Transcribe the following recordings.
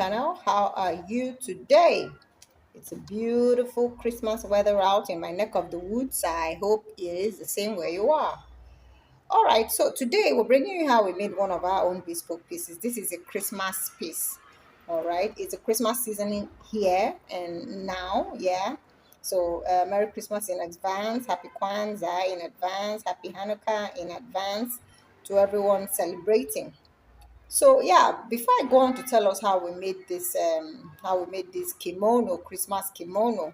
channel. How are you today? It's a beautiful Christmas weather out in my neck of the woods. I hope it is the same where you are. All right, so today we're bringing you how we made one of our own bespoke pieces. This is a Christmas piece. All right, it's a Christmas season here and now, yeah. So Merry Christmas in advance, Happy Kwanzaa in advance, Happy Hanukkah in advance to everyone celebrating. So yeah, before I go on to tell us how we made this kimono, Christmas kimono.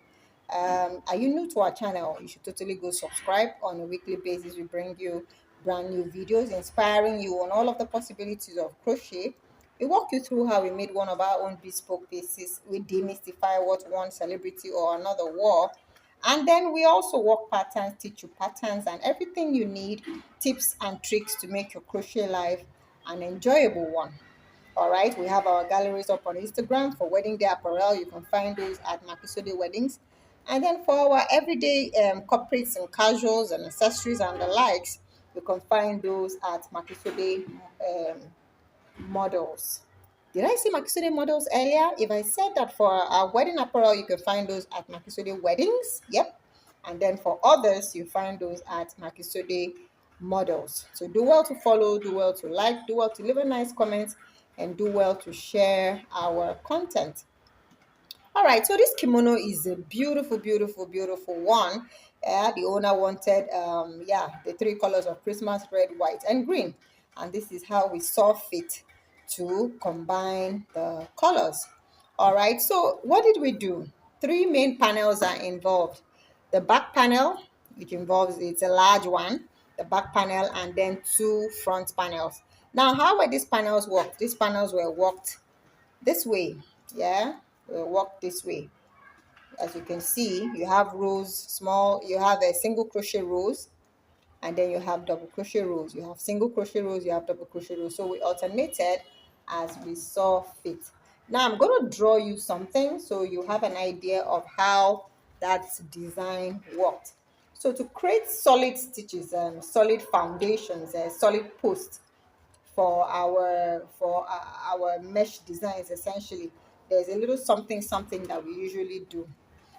Are you new to our channel? You should totally go subscribe. On a weekly basis. We bring you brand new videos inspiring you on all of the possibilities of crochet. We walk you through how we made one of our own bespoke pieces. We demystify what one celebrity or another wore. And then we also work patterns, teach you patterns and everything you need, tips and tricks to make your crochet life an enjoyable one. All right, we have our galleries up on Instagram for wedding day apparel. You can find those at Makisode Weddings. And then for our everyday corporates and casuals and accessories and the likes, you can find those at Makisode Models. Did I say Makisode Models earlier? If I said that for our wedding apparel, you can find those at Makisode Weddings. Yep. And then for others, you find those at Makisode Models. So do well to follow, do well to like, do well to leave a nice comment, and do well to share our content. All right, so this kimono is a beautiful, beautiful, beautiful one. The owner wanted, the three colors of Christmas: red, white, and green. And this is how we saw fit to combine the colors. All right, so what did we do? Three main panels are involved. The back panel, which involves, it's a large one, the back panel, and then two front panels. Now, how were these panels worked? These panels were worked this way, yeah, will work this way. As you can see, you have rows, small, you have a single crochet rows, and then you have double crochet rows. You have single crochet rows, you have double crochet rows. So we alternated as we saw fit. Now I'm going to draw you something so you have an idea of how that design worked. So to create solid stitches and solid foundations, solid posts, for our mesh designs, essentially there's a little something that we usually do.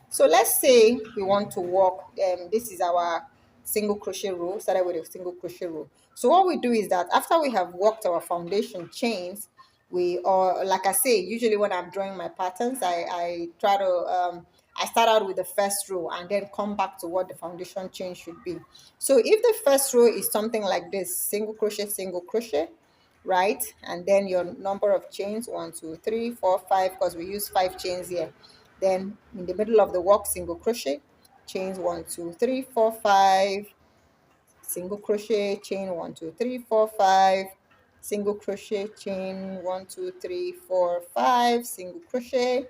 So let's say we want to work, this is our single crochet row, started with a single crochet row. So what we do is that after we have worked our foundation chains, or like I say, usually when I'm drawing my patterns, I try to I start out with the first row and then come back to what the foundation chain should be. So if the first row is something like this, single crochet, right? And then your number of chains, 1, 2, 3, 4, 5, because we use 5 chains here. Then in the middle of the work, single crochet, chains 1, 2, 3, 4, 5, single crochet, chain 1, 2, 3, 4, 5, single crochet, chain 1, 2, 3, 4, 5, single crochet,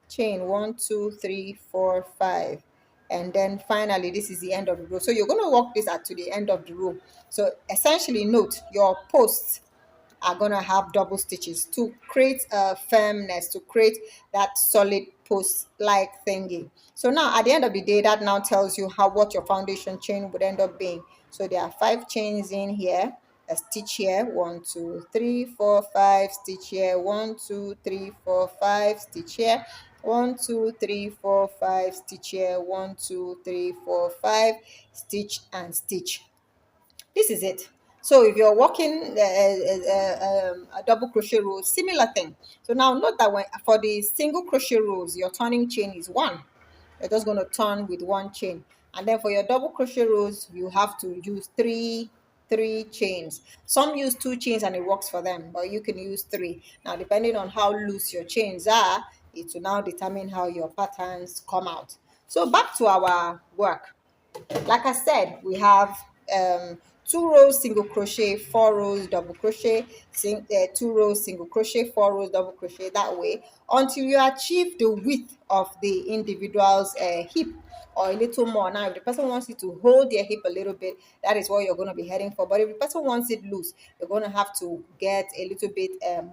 chain 1, 2, 3, 4, 5. And then finally, this is the end of the row. So you're going to work this to the end of the row. So essentially, note your posts are going to have double stitches to create a firmness, to create that solid post like thingy. So now at the end of the day, that now tells you what your foundation chain would end up being. So there are 5 chains in here, a stitch here, 1, 2, 3, 4, 5, stitch here, 1, 2, 3, 4, 5, stitch here, 1, 2, 3, 4, 5, stitch here, 1, 2, 3, 4, 5, stitch and stitch. This is it. So if you're working a double crochet row, similar thing. So now note that for the single crochet rows, your turning chain is 1. You're just going to turn with 1 chain. And then for your double crochet rows, you have to use three chains. Some use 2 chains and it works for them, but you can use 3. Now, depending on how loose your chains are, it will now determine how your patterns come out. So back to our work. Like I said, we have 2 rows single crochet, 4 rows double crochet, 2 rows single crochet, 4 rows double crochet, that way until you achieve the width of the individual's hip or a little more. Now if the person wants you to hold their hip a little bit, that is what you're going to be heading for. But if the person wants it loose, you're going to have to get a little bit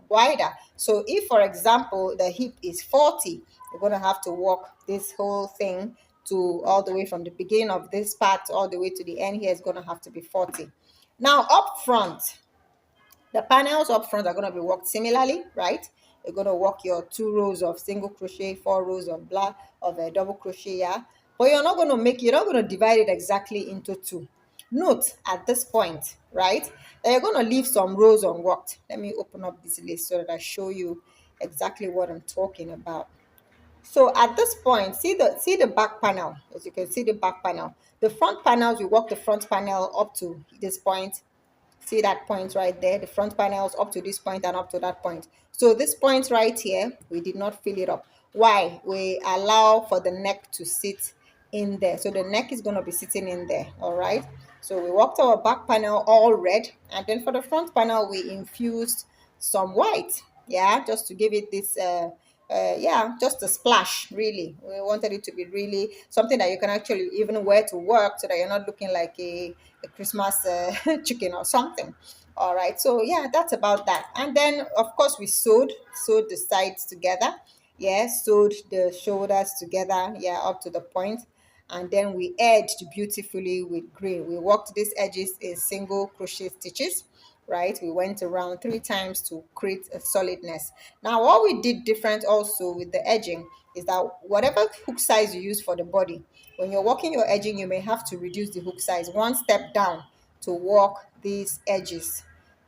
wider. So if, for example, the hip is 40, you're going to have to work this whole thing to all the way from the beginning of this part all the way to the end here is going to have to be 40. Now up front, the panels up front are going to be worked similarly, right? You're going to work your 2 rows of single crochet, 4 rows of black of a double crochet, yeah. But you're not going to divide it exactly into two. Note at this point, right, that you're going to leave some rows unworked. Let me open up this list so that I show you exactly what I'm talking about. So at this point, see the back panel. As you can see the back panel. The front panels, we work the front panel up to this point. See that point right there? The front panels up to this point and up to that point. So this point right here, we did not fill it up. Why? We allow for the neck to sit in there. So the neck is going to be sitting in there. All right. So we worked our back panel all red. And then for the front panel, we infused some white. Yeah, just to give it this yeah, just a splash. Really, we wanted it to be really something that you can actually even wear to work, so that you're not looking like a Christmas chicken or something. All right, so yeah, that's about that. And then of course we sewed the sides together. Yeah, sewed the shoulders together, yeah, up to the point. And then we edged beautifully with green. We worked these edges in single crochet stitches, right? We went around 3 times to create a solidness. Now, what we did different also with the edging is that whatever hook size you use for the body, when you're working your edging, you may have to reduce the hook size one step down to work these edges.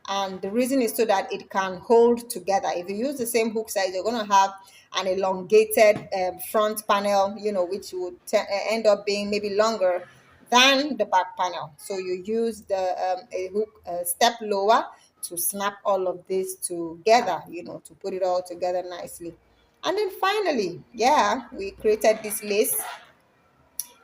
And the reason is so that it can hold together. If you use the same hook size, you're going to have an elongated front panel, which would end up being maybe longer than the back panel. So you use the a hook step lower to snap all of this together, to put it all together nicely. And then finally, yeah, we created this lace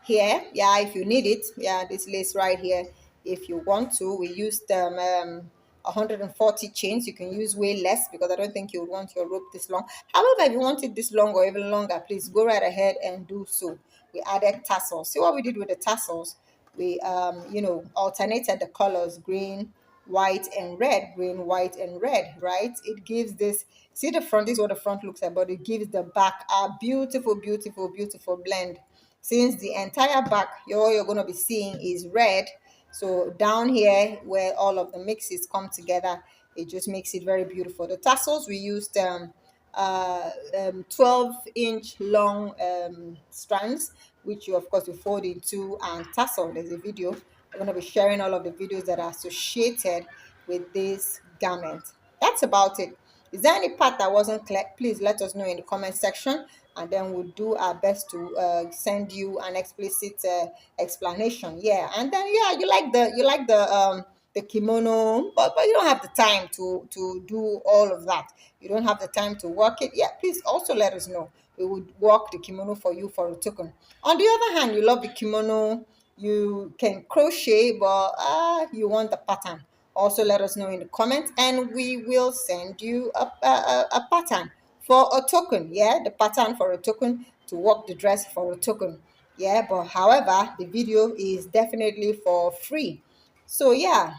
here, yeah, if you need it, yeah, this lace right here, if you want to. We used 140 chains. You can use way less, because I don't think you would want your rope this long. However, if you want it this long or even longer, please go right ahead and do so. We added tassels. See what we did with the tassels? We alternated the colors: green, white and red, green, white and red, right? It gives this, see the front, this is what the front looks like, but it gives the back a beautiful, beautiful, beautiful blend. Since the entire back, all you're going to be seeing is red, so down here where all of the mixes come together, it just makes it very beautiful. The tassels, we used 12-inch long strands, which you of course will fold into and tassel. There's a video. I'm going to be sharing all of the videos that are associated with this garment. That's about it. Is there any part that wasn't clear? Please let us know in the comment section, and then we'll do our best to send you an explicit explanation. Yeah, and then yeah, you like the kimono, but you don't have the time to do all of that. You don't have the time to work it. Yeah, please also let us know. We would work the kimono for you for a token. On the other hand, you love the kimono, you can crochet, but you want the pattern. Also let us know in the comments, and we will send you a pattern for a token. Yeah, the pattern for a token, to work the dress for a token. Yeah, but however, the video is definitely for free. So yeah,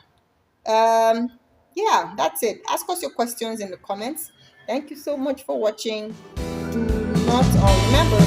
that's it. Ask us your questions in the comments. Thank you so much for watching. Do not, or remember